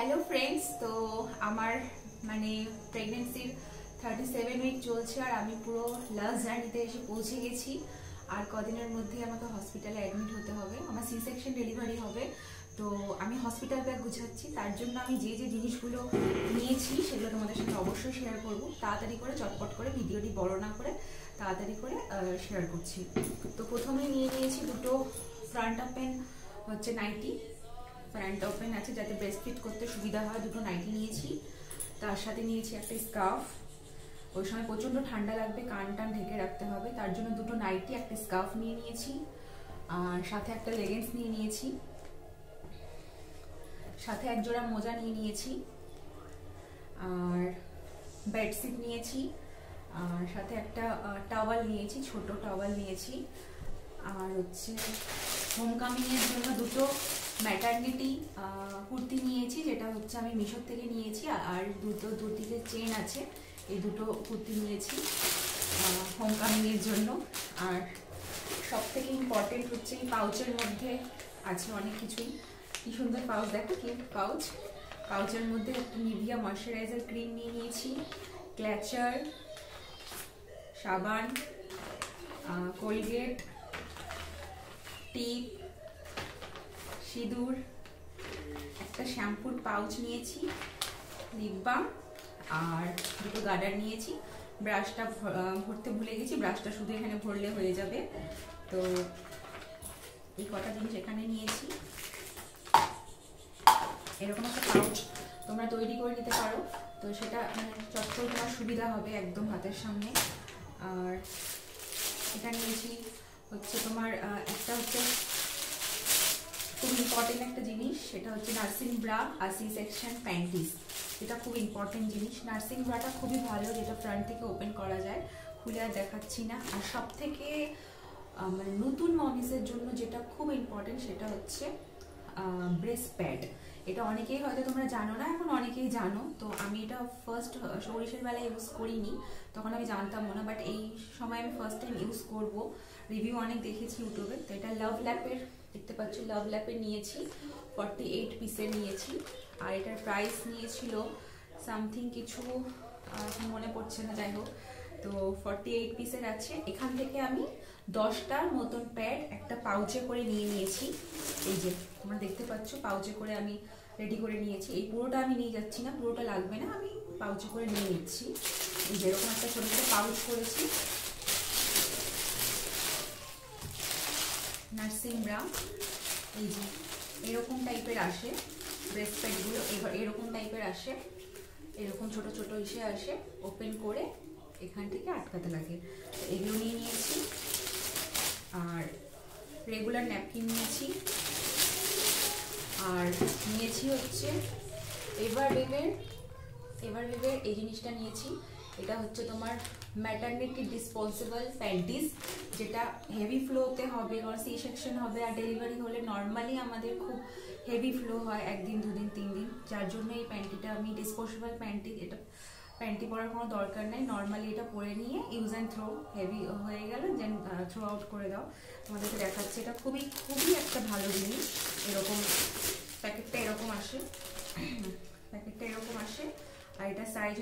Hello friends, তো আমার প্রেগনেন্সির 37 উইক চলছে আর আমি পুরো লাস্ট জার্নিতে এসে পৌঁছে গেছি। আর কদিনের মধ্যে আমাকে হসপিটালে অ্যাডমিট হতে হবে, আমার সি সেকশন ডেলিভারি হবে। তো আমি হসপিটাল ব্যাগ গুছাচ্ছি, তার জন্য আমি যে যে জিনিসগুলো নিয়েছি সেগুলো তোমাদের সাথে অবশ্যই শেয়ার করবো। তাড়াতাড়ি করে চটপট করে ভিডিওটি বড় না করে তাড়াতাড়ি করে শেয়ার করছি। তো প্রথমে নিয়ে নিয়েছি দুটো front open nightie. Front open আছে যাতে ব্রেস্ট ফিট করতে সুবিধা হয়, দুটো নাইটি নিয়েছি। তার সাথে নিয়েছি একটা স্কার্ফ, ওই সময় প্রচণ্ড ঠান্ডা লাগবে, কান টান ঢেকে রাখতে হবে, তার জন্য দুটো নাইটি একটা স্কার্ফ নিয়ে নিয়েছি। আর সাথে একটা লেগিংস নিয়ে নিয়েছি, সাথে এক জোড়া মোজা নিয়ে নিয়েছি, আর বেডশিট নিয়েছি, আর সাথে একটা টাওয়াল নিয়েছি, ছোট টাওয়াল নিয়েছি। আর হোমকামিংয়ের জন্য দুটো ম্যাটারনিটি কুর্তি নিয়েছি, যেটা আমি মিশোর থেকে নিয়েছি। আর দুদিকে চেন আছে, এই দুটো কুর্তি নিয়েছি হোমকামিংয়ের জন্য। আর সব থেকে ইম্পর্টেন্ট এই পাউচের মধ্যে আছে অনেক কিছুই। কি সুন্দর পাউচ, দেখো কি পাউচ। পাউচের মধ্যে একটা নিভিয়া ময়শ্চারাইজার ক্রিম নিয়ে নিয়েছি, ক্ল্যাচার, সাবান, কোলগেট, টিপ, সিঁদুর, একটা শ্যাম্পুর পাউচ নিয়েছি, লিপ বাম, আর দুটো গার্ডার নিয়েছি। ব্রাশটা ভরতে ভুলে গেছি, ব্রাশটা শুধু এখানে ভরলে হয়ে যাবে। তো এই কটা জিনিস এখানে নিয়েছি। এরকম একটা পাউচ তোমরা তৈরি করে নিতে পারো, তো সেটা চট করে তোমার সুবিধা হবে একদম হাতের সামনে। আর এটা নিয়েছি তোমার একটা খুব ইম্পর্টেন্ট একটা জিনিস, সেটা নার্সিং ব্রা আর সি সেকশন প্যান্টিস। এটা খুব ইম্পর্টেন্ট জিনিস। নার্সিং ব্রাটা খুবই ভালো, যেটা ফ্রন্ট থেকে ওপেন করা যায়, খুলে আর দেখাচ্ছি না। আর সব থেকে নতুন মমিসের জন্য যেটা খুব ইম্পর্টেন্ট সেটা ব্রেস্ট প্যাড। এটা অনেকেই হয়তো তোমরা জানো না, এখন অনেকেই জানো। তো আমি এটা ফার্স্ট সরিষের বেলায় ইউজ করিনি, তখন আমি জানতাম না, বাট এই সময় আমি ফার্স্ট টাইম ইউজ করব। রিভিউ অনেক দেখেছি ইউটিউবে। তো এটা লাভ ল্যাপের, দেখতে পাচ্ছ লাভ ল্যাপের নিয়েছি, 48 পিসের নিয়েছি। আর এটার প্রাইস নিয়েছিল সামথিং কিছু মনে পড়ছে না, যাই হোক। তো 48 পিসের আছে। এখান থেকে আমি 10টার মতন প্যাড একটা পাউচে করে নিয়ে নিয়েছি। এই যে তোমরা দেখতে পাচ্ছ, পাউচে করে আমি রেডি করে নিয়েছি। এই পুরোটা আমি নিয়ে যাচ্ছি না, পুরোটা লাগবে না, আমি পাউচে করে নিয়ে নিচ্ছি। এই যেরকম একটা ছোটো ছোটো পাউচ করেছি। নার্সিং ব্রা এই যে এরকম টাইপের আসে, ব্রেস্ট প্যাডগুলো এরকম টাইপের আসে, এরকম ছোট ছোট এসে আসে, ওপেন করে এখান থেকে আটকাতে লাগে। এগুলো নিয়ে নিয়েছি। আর রেগুলার ন্যাপকিন নিয়েছি। আর নিয়েছি এভারওয়েভের এই জিনিসটা নিয়েছি। এটা তোমার ম্যাটারনিটি ডিসপোজেবল প্যান্টিস, যেটা হেভি ফ্লোতে হবে, কারণ সি সেকশন হবে। আর ডেলিভারি হলে নর্মালি আমাদের খুব হেভি ফ্লো হয়, 1 দিন 2 দিন 3 দিন, যার জন্য এই প্যান্টিটা আমি ডিসপোজেবল প্যান্টি। এটা প্যান্টি পরার কোনো দরকার নেই, নর্মালি এটা পরে নিয়ে ইউজ অ্যান্ড থ্রো, হেভি হয়ে গেলে দেন থ্রো আউট করে দাও। তোমাদেরকে দেখাচ্ছে, এটা খুবই খুবই একটা ভালো জিনিস। এরকম প্যাকেটটা এরকম আসে, আর এটা সাইজ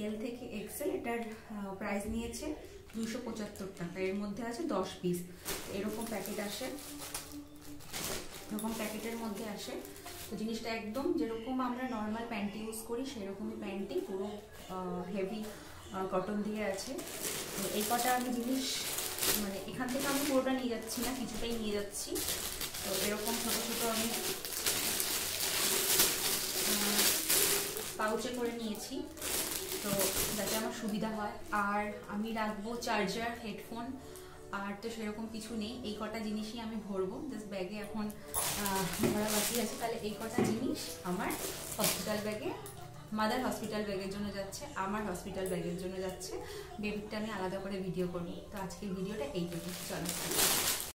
এল থেকে এক্সেল। এটার প্রাইস নিয়েছে 275 টাকা। এর মধ্যে আছে 10 পিস। এরকম প্যাকেট আসে, এরকম প্যাকেটের মধ্যে আসে। তো জিনিসটা একদম যেরকম আমরা নর্মাল প্যান্টি ইউজ করি সেরকমই প্যান্টি, পুরো হেভি কটন দিয়ে আছে। তো এই কটা আমি জিনিস এখান থেকে আমি পুরোটা নিয়ে যাচ্ছি না, কিছুটাই নিয়ে যাচ্ছি। তো এরকম ছোটো ছোটো আমি পাউচে করে নিয়েছি, তো যাতে আমার সুবিধা হয়। আর আমি রাখবো চার্জার, হেডফোন, আর তো সেরকম কিছু নেই। এই কটা জিনিসই আমি ভরবো, জাস্ট ব্যাগে এখন ভরা বাকি আছে। তাহলে এই কটা জিনিস আমার হসপিটাল ব্যাগে, মাদার হসপিটাল ব্যাগের জন্য যাচ্ছে, আমার হসপিটাল ব্যাগের জন্য যাচ্ছে। বেবিটা আমি আলাদা করে ভিডিও করবো। তো আজকের ভিডিওটা এইটুকু, চলো।